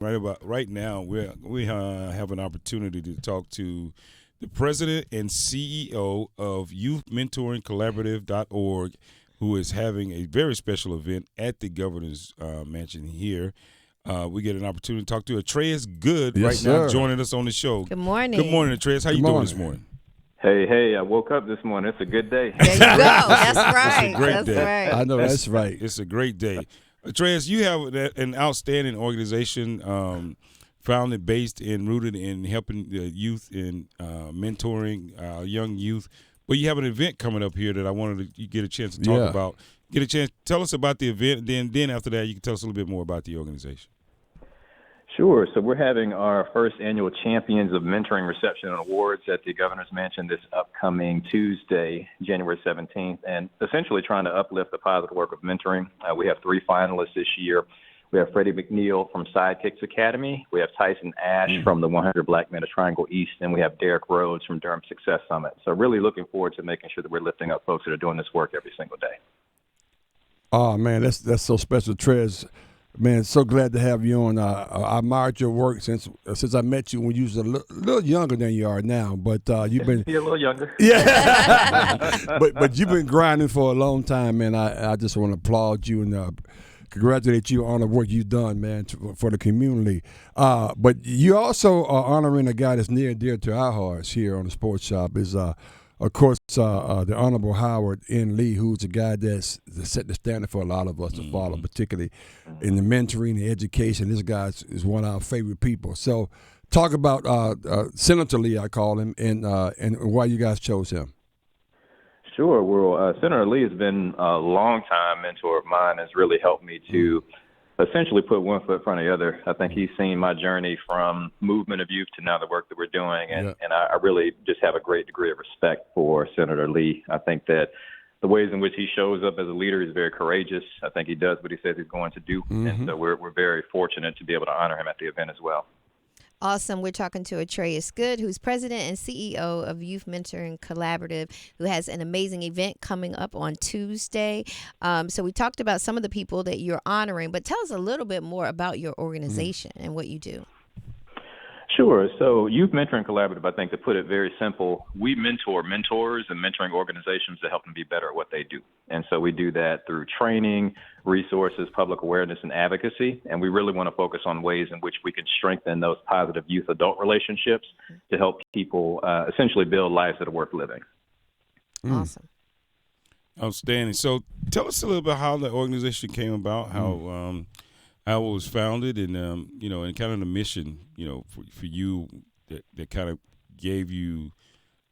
right now, we have an opportunity to talk to the president and CEO of YouthMentoringCollaborative.org, who is having a very special event at the governor's mansion here. We get an opportunity to talk to Atrayus Goode Yes, right now, sir. joining us on the show. Good morning. Good morning, Atrayus. How Good you doing morning. this morning? Hey, I woke up this morning. It's a good day. There you go. That's right. It's a great That's day. right. I know that's right. It's a great day. Atrayus, you have an outstanding organization, founded, based, and rooted in helping the youth and mentoring young youth. But you have an event coming up here that I wanted to get a chance to talk about. Get a chance. Tell us about the event. Then after that, you can tell us a little bit more about the organization. Sure. So we're having our first annual Champions of Mentoring Reception and Awards at the Governor's Mansion this upcoming Tuesday, January 17th, and essentially trying to uplift the positive work of mentoring. We have 3 finalists this year. We have Freddie McNeil from Sidekicks Academy. We have Tyson Ash from the 100 Black Men of Triangle East, and we have Derek Rhodes from Durham Success Summit. So really looking forward to making sure that we're lifting up folks that are doing this work every single day. Oh man, that's so special, Trez. Man, so glad to have you on. I admired your work since I met you when you was a little younger than you are now. But you've been You're a little younger. yeah, but you've been grinding for a long time, man. I just want to applaud you and congratulate you on the work you've done, man, for the community. But you also are honoring a guy that's near and dear to our hearts here on the Sports Shop. Is of course, the Honorable Howard N. Lee, who's a guy that's set the standard for a lot of us to follow, particularly in the mentoring, the education. This guy is one of our favorite people. So talk about Senator Lee, I call him, and why you guys chose him. Sure. Well, Senator Lee has been a long-time mentor of mine, has really helped me to essentially put one foot in front of the other. I think he's seen my journey from movement of youth to now the work that we're doing, and I really just have a great degree of respect for Senator Lee. I think that the ways in which he shows up as a leader is very courageous. I think he does what he says he's going to do, and so we're very fortunate to be able to honor him at the event as well. Awesome. We're talking to Atrayus Goode, who's president and CEO of Youth Mentoring Collaborative, who has an amazing event coming up on Tuesday. So we talked about some of the people that you're honoring, but tell us a little bit more about your organization and what you do. Sure. So Youth Mentoring Collaborative, I think, to put it very simple, we mentor mentors and mentoring organizations to help them be better at what they do. And so we do that through training, resources, public awareness, and advocacy. And we really want to focus on ways in which we can strengthen those positive youth-adult relationships to help people essentially build lives that are worth living. Awesome. Outstanding. So tell us a little bit how the organization came about, how it was founded, and and kind of the mission, for you that kind of gave you,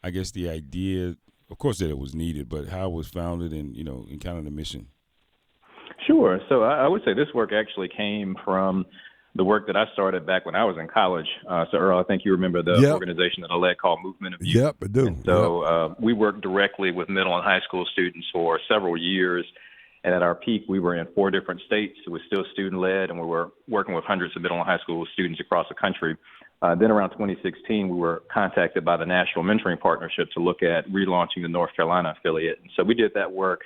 I guess, the idea, of course, that it was needed, but how it was founded, and and kind of the mission. Sure. So I would say this work actually came from the work that I started back when I was in college. So Earl, I think you remember the organization that I led called Movement of Youth. Yep, I do. And so we worked directly with middle and high school students for several years. And at our peak, we were in 4 different states. It was still student-led, and we were working with hundreds of middle and high school students across the country. Then around 2016, we were contacted by the National Mentoring Partnership to look at relaunching the North Carolina affiliate. And so we did that work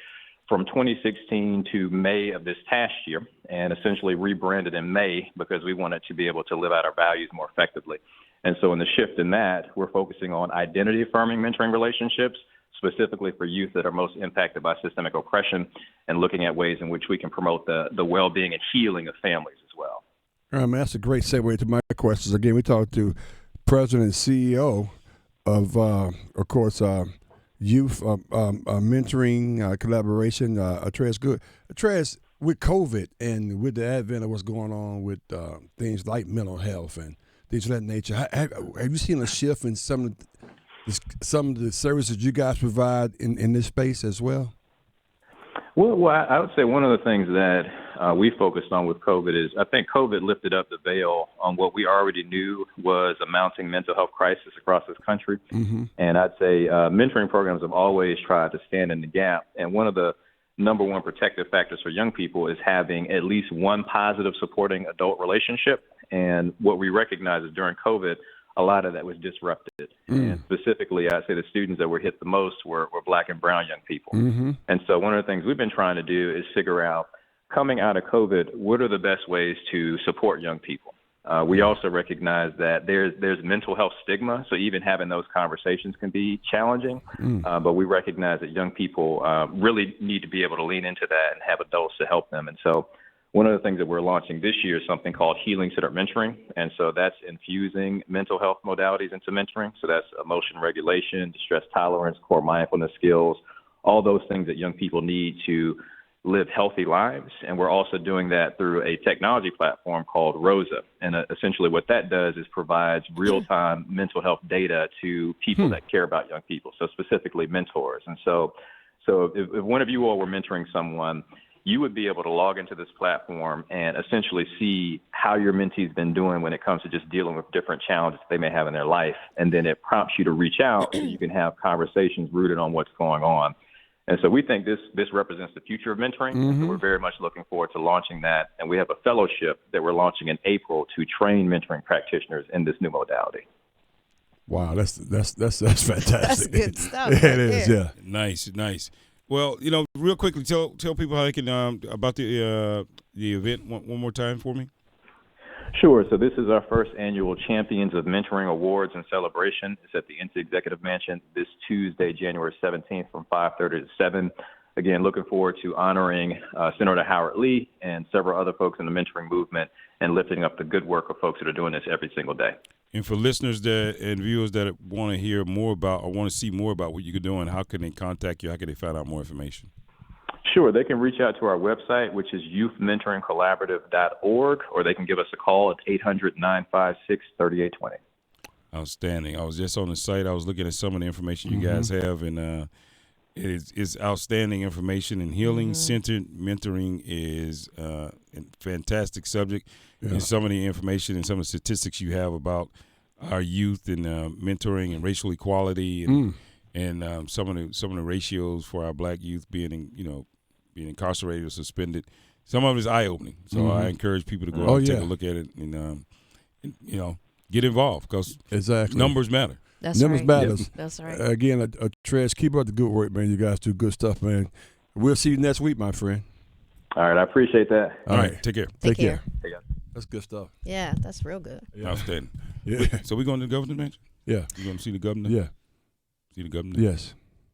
from 2016 to May of this past year, and essentially rebranded in May because we wanted to be able to live out our values more effectively. And so in the shift in that, we're focusing on identity-affirming mentoring relationships, specifically for youth that are most impacted by systemic oppression, and looking at ways in which we can promote the well-being and healing of families as well. All right, man, that's a great segue to my questions. Again, we talked to President and CEO of course, Youth Mentoring Collaboration, Atrayus Goode. Atrayus, with COVID and with the advent of what's going on with things like mental health and things of that nature, have you seen a shift in some of the services you guys provide in this space as well? Well, I would say one of the things that we focused on with COVID is I think COVID lifted up the veil on what we already knew was a mounting mental health crisis across this country. And I'd say mentoring programs have always tried to stand in the gap. And one of the number one protective factors for young people is having at least one positive supporting adult relationship. And what we recognize is during COVID, a lot of that was disrupted. And specifically, I'd say the students that were hit the most were Black and brown young people. And so one of the things we've been trying to do is figure out, coming out of COVID, what are the best ways to support young people? We also recognize that there's mental health stigma, so even having those conversations can be challenging. But we recognize that young people really need to be able to lean into that and have adults to help them. And so one of the things that we're launching this year is something called healing-centered mentoring. And so that's infusing mental health modalities into mentoring. So that's emotion regulation, distress tolerance, core mindfulness skills, all those things that young people need to live healthy lives. And we're also doing that through a technology platform called Rosa. And essentially what that does is provides real-time mental health data to people that care about young people, so specifically mentors. And so if one of you all were mentoring someone, you would be able to log into this platform and essentially see how your mentee's been doing when it comes to just dealing with different challenges they may have in their life. And then it prompts you to reach out so you can have conversations rooted on what's going on. And so we think this represents the future of mentoring. And so we're very much looking forward to launching that. And we have a fellowship that we're launching in April to train mentoring practitioners in this new modality. Wow, that's fantastic. That's good stuff. It is, yeah. Nice. Well, real quickly, tell people how they can about the event one more time for me. Sure. So this is our first annual Champions of Mentoring Awards and Celebration. It's at the NC Executive Mansion this Tuesday, January 17th from 5:30 to 7. Again, looking forward to honoring Senator Howard Lee and several other folks in the mentoring movement and lifting up the good work of folks that are doing this every single day. And for listeners and viewers that want to hear more about or want to see more about what you're doing, how can they contact you? How can they find out more information? Sure. They can reach out to our website, which is youthmentoringcollaborative.org, or they can give us a call at 800-956-3820. Outstanding. I was just on the site. I was looking at some of the information you guys have, and it's outstanding information. And healing-centered mentoring is a fantastic subject. Yeah. And some of the information and some of the statistics you have about our youth and mentoring and racial equality and some of the ratios for our black youth being incarcerated or suspended. Some of it is eye-opening. So I encourage people to go out and take a look at it and get involved because numbers matter. Numbers matters. That's right. Again, Atrayus, keep up the good work, man. You guys do good stuff, man. We'll see you next week, my friend. All right. I appreciate that. All right. Take care. Take care. That's good stuff. Yeah, that's real good. Yeah. Outstanding. Yeah. So we going to the governor's mansion? Yeah. You going to see the governor? Yeah. See the governor? Yes.